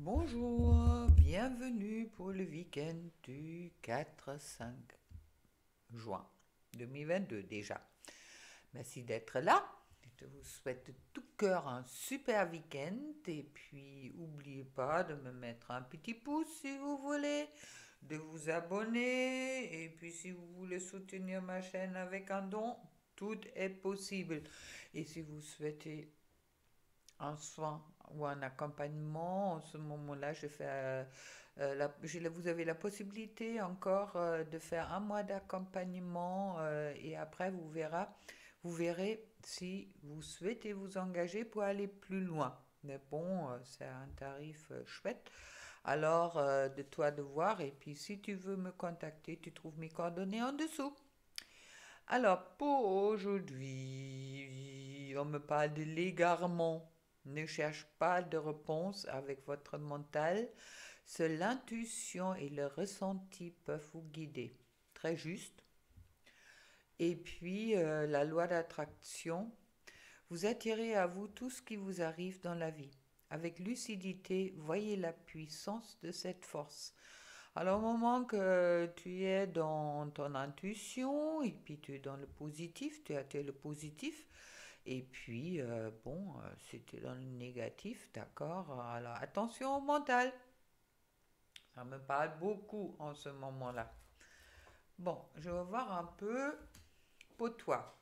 Bonjour, bienvenue pour le week-end du 4-5 juin 2022 déjà. Merci d'être là. Je vous souhaite de tout cœur un super week-end et puis n'oubliez pas de me mettre un petit pouce si vous voulez, de vous abonner et puis si vous voulez soutenir ma chaîne avec un don, tout est possible. Et si vous souhaitez un soin ou un accompagnement. En ce moment-là, vous avez la possibilité encore de faire un mois d'accompagnement et après vous verrez si vous souhaitez vous engager pour aller plus loin. Mais bon, c'est un tarif chouette. Alors, de toi de voir. Et puis, si tu veux me contacter, tu trouves mes coordonnées en dessous. Alors, pour aujourd'hui, on me parle de l'égarement. Ne cherche pas de réponse avec votre mental. Seule l'intuition et le ressenti peuvent vous guider. Très juste. Et puis, la loi d'attraction. Vous attirez à vous tout ce qui vous arrive dans la vie. Avec lucidité, voyez la puissance de cette force. Alors, au moment que tu es dans ton intuition, et puis tu es dans le positif, tu atteins le positif, et puis, si tu es dans le négatif, d'accord, alors attention au mental. Ça me parle beaucoup en ce moment-là. Bon, je vais voir un peu pour toi,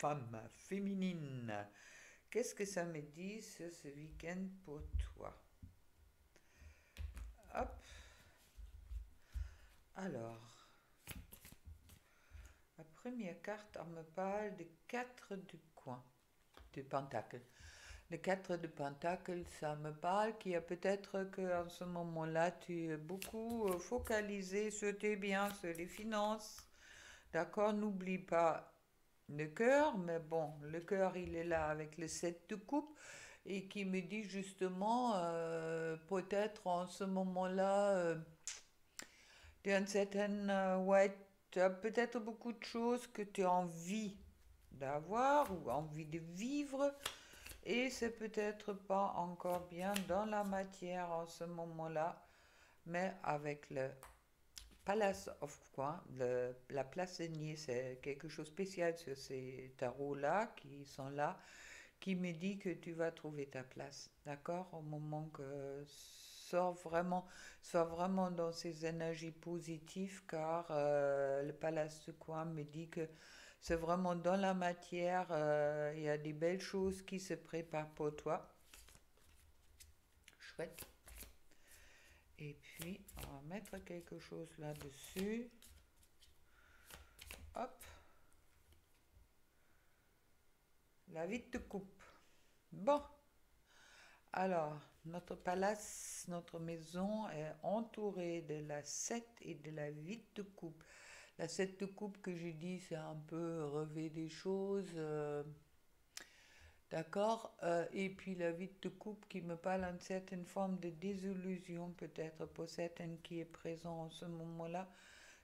femme féminine. Qu'est-ce que ça me dit sur ce week-end pour toi? Hop, alors. La première carte, on me parle de 4 du coin, de pentacle. Le 4 de pentacle, ça me parle qu'il y a peut-être qu'en ce moment-là, tu es beaucoup focalisé sur tes biens, sur les finances. D'accord, n'oublie pas le cœur, mais bon, le cœur, il est là avec le 7 de coupe et qui me dit justement, peut-être en ce moment-là, tu as une certaine, ouais, tu as peut-être beaucoup de choses que tu as envie d'avoir ou envie de vivre et c'est peut-être pas encore bien dans la matière en ce moment-là, mais avec le Palace of quoi, la place aînée, c'est quelque chose de spécial sur ces tarots-là qui sont là, qui me dit que tu vas trouver ta place, d'accord? Au moment que sois vraiment dans ces énergies positives, car le palace de coin me dit que c'est vraiment dans la matière, il y a des belles choses qui se préparent pour toi. Chouette. Et puis, on va mettre quelque chose là-dessus. Hop, la vite de coupe. Bon, alors, notre palace, notre maison est entourée de la 7 et de la 8 de coupe. La 7 de coupe que j'ai dit, c'est un peu relever des choses, d'accord? Et puis la 8 de coupe qui me parle d'une certaine forme de désillusion, peut-être pour certaines qui est présent en ce moment-là.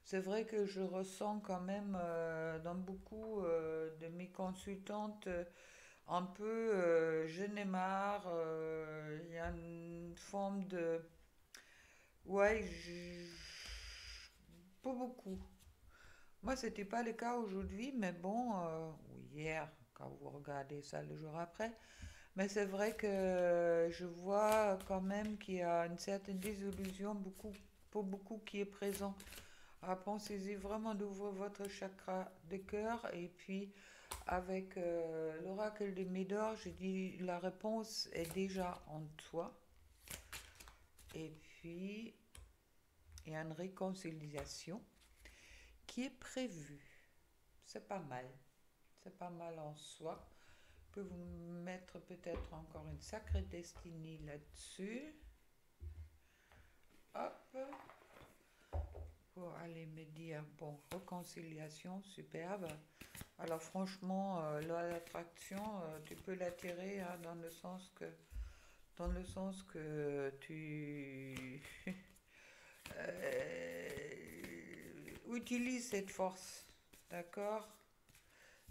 C'est vrai que je ressens quand même dans beaucoup de mes consultantes un peu je n'ai marre, il y a une forme de... Ouais, pas beaucoup. Moi, c'était pas le cas aujourd'hui, mais bon, ou hier, quand vous regardez ça le jour après. Mais c'est vrai que je vois quand même qu'il y a une certaine désillusion, beaucoup, pour beaucoup qui est présent. Alors pensez-y vraiment d'ouvrir votre chakra de cœur et puis avec l'oracle de Médor, je dis la réponse est déjà en toi. Et puis il y a une réconciliation qui est prévue. C'est pas mal. C'est pas mal en soi. Je peux vous mettre peut-être encore une sacrée destinée là-dessus. Hop. Pour aller me dire, bon, réconciliation, superbe. Alors franchement, l'attraction, tu peux l'attirer hein, dans le sens que tu utilises cette force, d'accord?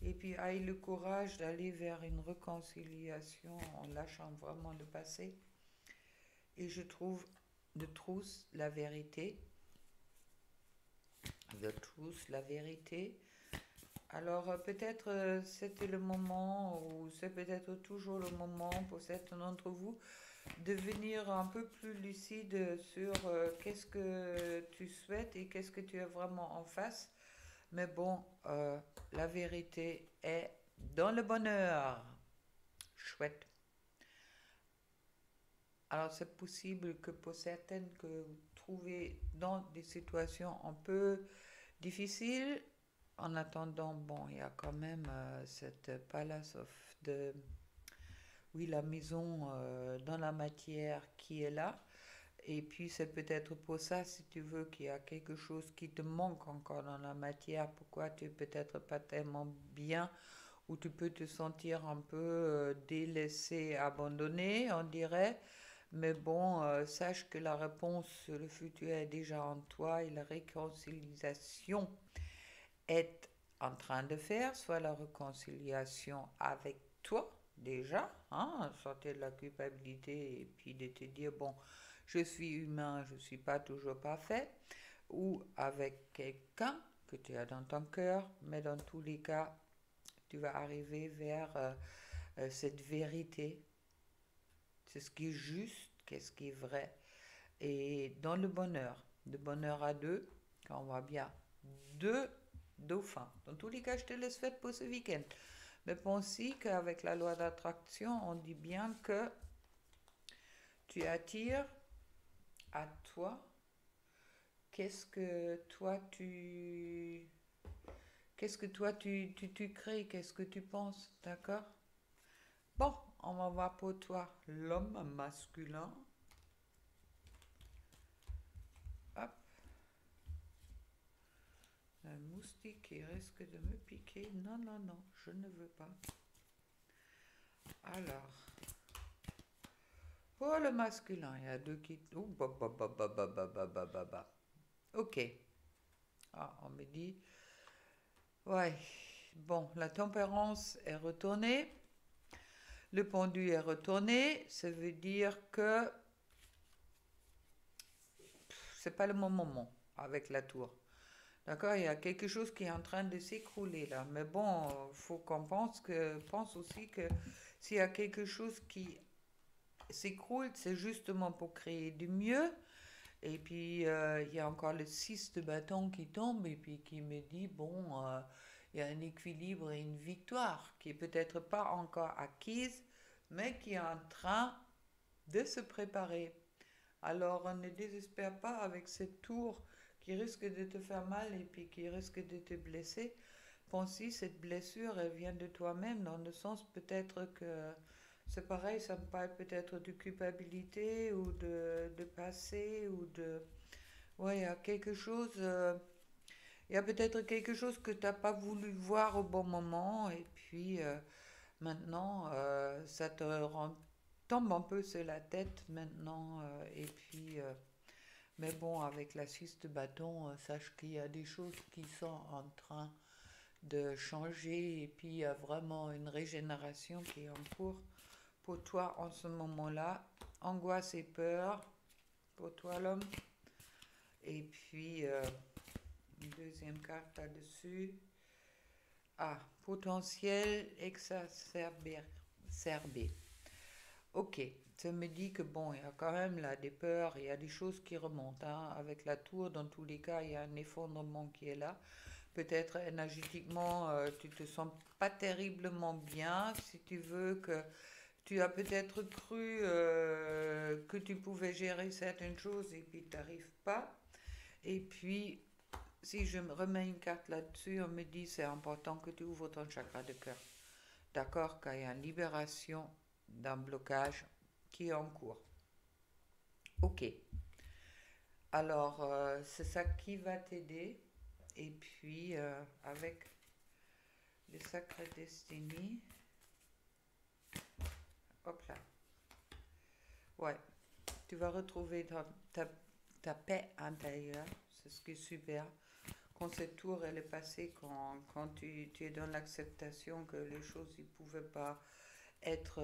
Et puis aille le courage d'aller vers une réconciliation en lâchant vraiment le passé. et je trouve de trousse la vérité. The truth, la vérité. Alors peut-être c'était le moment, ou c'est peut-être toujours le moment pour certains d'entre vous, devenir un peu plus lucide sur qu'est-ce que tu souhaites et qu'est-ce que tu as vraiment en face. Mais bon, la vérité est dans le bonheur. Chouette. Alors c'est possible que pour certaines que vous trouvez dans des situations un peu difficiles, en attendant, bon, il y a quand même cette Palace of the... Oui, la maison dans la matière qui est là. Et puis c'est peut-être pour ça, si tu veux, qu'il y a quelque chose qui te manque encore dans la matière, pourquoi tu es peut-être pas tellement bien, ou tu peux te sentir un peu délaissé, abandonné, on dirait. Mais bon, sache que la réponse, le futur est déjà en toi et la réconciliation est en train de faire, soit la réconciliation avec toi déjà, hein, sortir de la culpabilité et puis de te dire, bon, je suis humain, je ne suis pas toujours parfait, ou avec quelqu'un que tu as dans ton cœur, mais dans tous les cas, tu vas arriver vers cette vérité, c'est ce qui est juste, qu'est-ce qui est vrai, et dans le bonheur, de bonheur à deux, quand on voit bien deux dauphins. Dans tous les cas, je te laisse faire pour ce week-end. Mais pense aussi qu'avec la loi d'attraction, on dit bien que tu attires à toi qu'est-ce que toi tu crées, qu'est-ce que tu penses, d'accord? Bon, on va voir pour toi l'homme masculin. Hop. Un moustique qui risque de me piquer. Non, non, non, je ne veux pas. Alors, pour le masculin, il y a deux qui... Oh, ok. Ah, on me dit... Ouais. Bon, la tempérance est retournée. Le pendu est retourné. Ça veut dire que c'est pas le bon moment avec la tour. D'accord, il y a quelque chose qui est en train de s'écrouler là. Mais bon, faut qu'on pense aussi que s'il y a quelque chose qui s'écroule, c'est justement pour créer du mieux. Et puis, il y a encore le 6 de bâton qui tombe et puis qui me dit, bon, il y a un équilibre et une victoire qui est peut-être pas encore acquise, mais qui est en train de se préparer. Alors, on ne désespère pas avec cette tour qui risque de te faire mal et puis qui risque de te blesser. Pense si cette blessure, elle vient de toi-même, dans le sens peut-être que c'est pareil, ça me parle peut-être de culpabilité ou de passé ou de... Ouais, il y a quelque chose... il y a peut-être quelque chose que tu n'as pas voulu voir au bon moment et puis maintenant, ça te tombe un peu sur la tête maintenant et puis... mais bon, avec la 6 de bâton, sache qu'il y a des choses qui sont en train de changer et puis il y a vraiment une régénération qui est en cours pour toi en ce moment-là. Angoisse et peur pour toi l'homme. Et puis, une deuxième carte là-dessus. Ah, potentiel exacerbé. Ok, ça me dit que bon, il y a quand même là des peurs, il y a des choses qui remontent. Hein. Avec la tour, dans tous les cas, il y a un effondrement qui est là. Peut-être énergétiquement, tu te sens pas terriblement bien. Si tu veux que tu as peut-être cru que tu pouvais gérer certaines choses et puis tu n'arrives pas. Et puis, si je me remets une carte là-dessus, on me dit c'est important que tu ouvres ton chakra de cœur. D'accord, qu'il y a une libération d'un blocage qui est en cours. Ok. Alors, c'est ça qui va t'aider. Et puis, avec le sacré destinée, hop là. Ouais, tu vas retrouver ta paix intérieure. C'est ce qui est super. Quand cette tour elle est passée, quand tu es dans l'acceptation que les choses ne pouvaient pas être,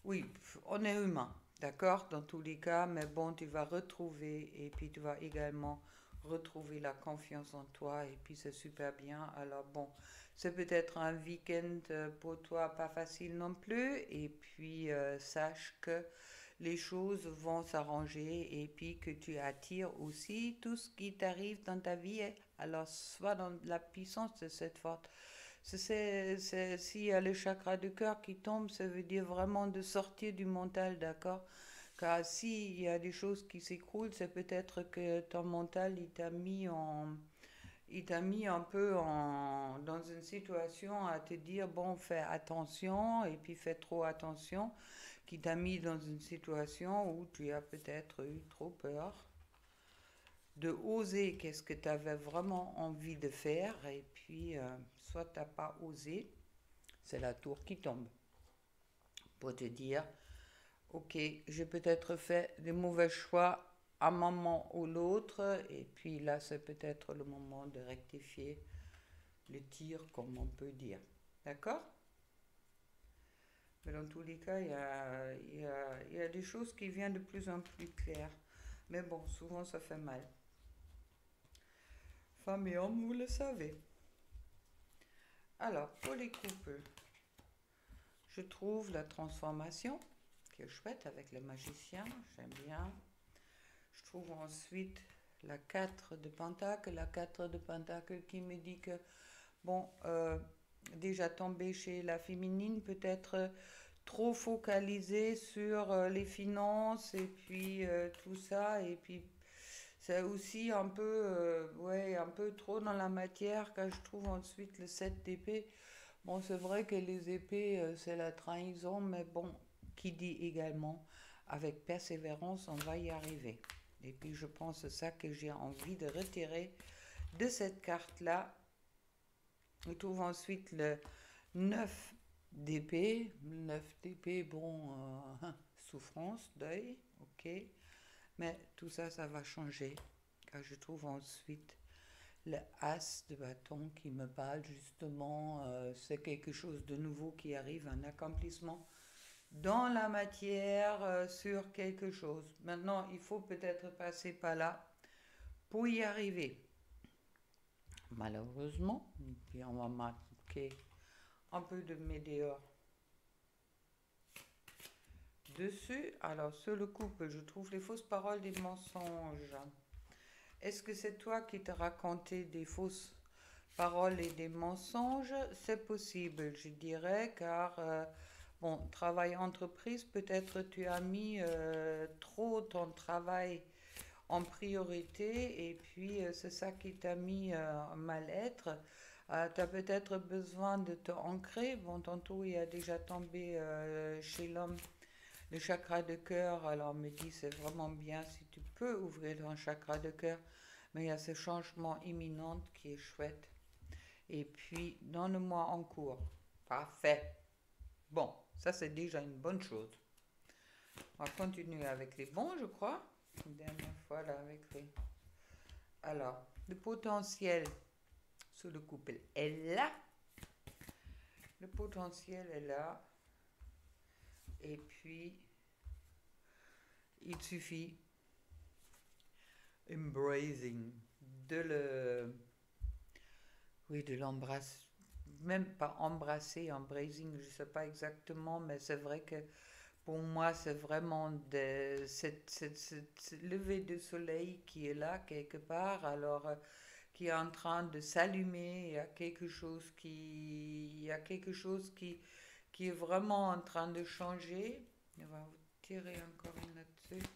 Oui, on est humain, d'accord, dans tous les cas, mais bon, tu vas retrouver et puis tu vas également retrouver la confiance en toi et puis c'est super bien. Alors bon, c'est peut-être un week-end pour toi pas facile non plus et puis sache que les choses vont s'arranger et puis que tu attires aussi tout ce qui t'arrive dans ta vie. Alors, sois dans la puissance de cette force. S'il y a le chakra du cœur qui tombe, ça veut dire vraiment de sortir du mental, d'accord? Car s'il y a des choses qui s'écroulent, c'est peut-être que ton mental, il t'a mis un peu dans une situation à te dire, bon, fais attention, et puis fais trop attention, qui t'a mis dans une situation où tu as peut-être eu trop peur de oser qu'est-ce que tu avais vraiment envie de faire, et puis soit tu n'as pas osé, c'est la tour qui tombe, pour te dire, ok, j'ai peut-être fait des mauvais choix à un moment ou l'autre, et puis là c'est peut-être le moment de rectifier le tir, comme on peut dire. D'accord? Mais dans tous les cas, il y a des choses qui viennent de plus en plus claires. Mais bon, souvent ça fait mal. Femmes et hommes, vous le savez. Alors, pour les couples, je trouve la transformation qui est chouette avec le magicien, j'aime bien. Je trouve ensuite la 4 de Pentacle, qui me dit que, bon, déjà tombé chez la féminine, peut-être trop focalisé sur les finances et puis tout ça, et puis c'est aussi un peu, ouais, un peu trop dans la matière quand je trouve ensuite le 7 d'épée. Bon, c'est vrai que les épées, c'est la trahison, mais bon, qui dit également, avec persévérance, on va y arriver. Et puis je pense que c'est ça que j'ai envie de retirer de cette carte-là. On trouve ensuite le 9 d'épée. Le 9 d'épée, bon, souffrance, deuil, ok. Mais tout ça, ça va changer. Car je trouve ensuite le as de bâton qui me parle justement, c'est quelque chose de nouveau qui arrive, un accomplissement dans la matière sur quelque chose. Maintenant, il faut peut-être passer par là pour y arriver. Malheureusement, puis on va marquer un peu de météore dessus. Alors, sur le couple, je trouve les fausses paroles des mensonges. Est-ce que c'est toi qui te racontais des fausses paroles et des mensonges? C'est possible, je dirais, car, bon, travail entreprise, peut-être tu as mis trop ton travail en priorité et puis c'est ça qui t'a mis en mal-être. Tu as peut-être besoin de te ancrer. Bon, tantôt il a déjà tombé chez l'homme le chakra de cœur. Alors on me dit c'est vraiment bien si tu peux ouvrir ton chakra de cœur. Mais il y a ce changement imminent qui est chouette. Et puis dans le mois en cours. Parfait. Bon, ça c'est déjà une bonne chose. On va continuer avec les bons, je crois. Une dernière fois là avec les... Alors, le potentiel sur le couple est là. Le potentiel est là. Et puis, il suffit, embracing, de le... Oui, de l'embrasser. Même pas embrasser, embracing, je ne sais pas exactement, mais c'est vrai que pour moi, c'est vraiment cette lever de soleil qui est là quelque part. Alors, qui est en train de s'allumer, il y a quelque chose qui est vraiment en train de changer. On va vous tirer encore une là-dessus.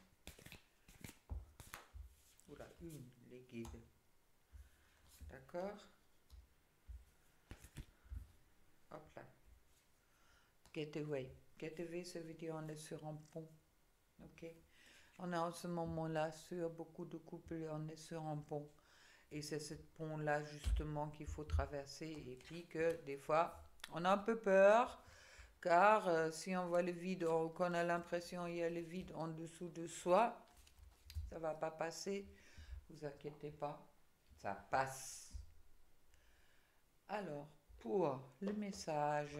Oula, une, les guides. D'accord? Hop là. Get away. Get away, ça veut dire on est sur un pont. Ok? On est en ce moment-là sur beaucoup de couples, on est sur un pont. Et c'est ce pont-là justement qu'il faut traverser. Et puis que des fois, on a un peu peur, car si on voit le vide, qu'on a l'impression qu'il y a le vide en dessous de soi, ça ne va pas passer. Vous inquiétez pas, ça passe. Alors, pour le message,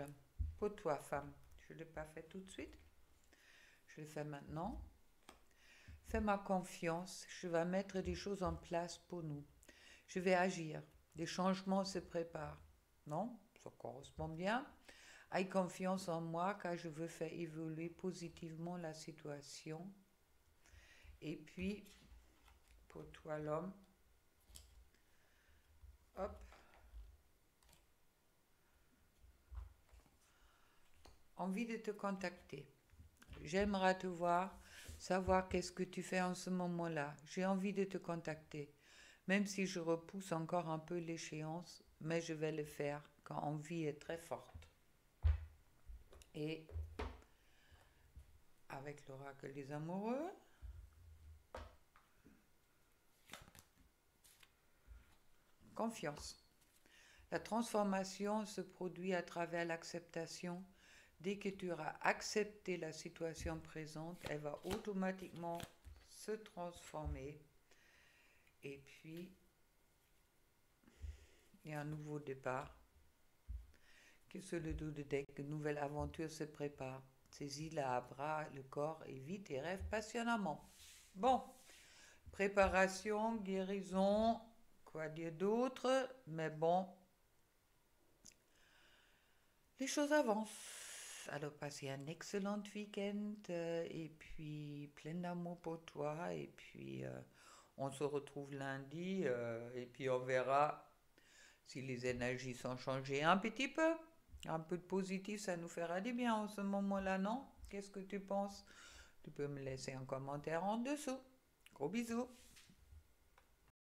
pour toi femme, je ne l'ai pas fait tout de suite. Je le fais maintenant. Fais-moi confiance, je vais mettre des choses en place pour nous. Je vais agir. Des changements se préparent. Non, ça correspond bien. Aie confiance en moi car je veux faire évoluer positivement la situation. Et puis, pour toi l'homme, hop, envie de te contacter. J'aimerais te voir, savoir qu'est-ce que tu fais en ce moment-là. J'ai envie de te contacter, même si je repousse encore un peu l'échéance, mais je vais le faire quand envie est très forte. Et avec l'oracle des amoureux, confiance. La transformation se produit à travers l'acceptation. Dès que tu auras accepté la situation présente, elle va automatiquement se transformer. Et puis, il y a un nouveau départ qui sur le dos de deck. Une nouvelle aventure se prépare. Saisis-la à bras le corps et vis tes rêves passionnément. Bon, préparation, guérison, quoi dire d'autre, mais bon, les choses avancent. Alors passez un excellent week-end et puis plein d'amour pour toi et puis on se retrouve lundi et puis on verra si les énergies sont changées un petit peu. Un peu de positif, ça nous fera du bien en ce moment-là, non? Qu'est-ce que tu penses? Tu peux me laisser un commentaire en dessous. Gros bisous.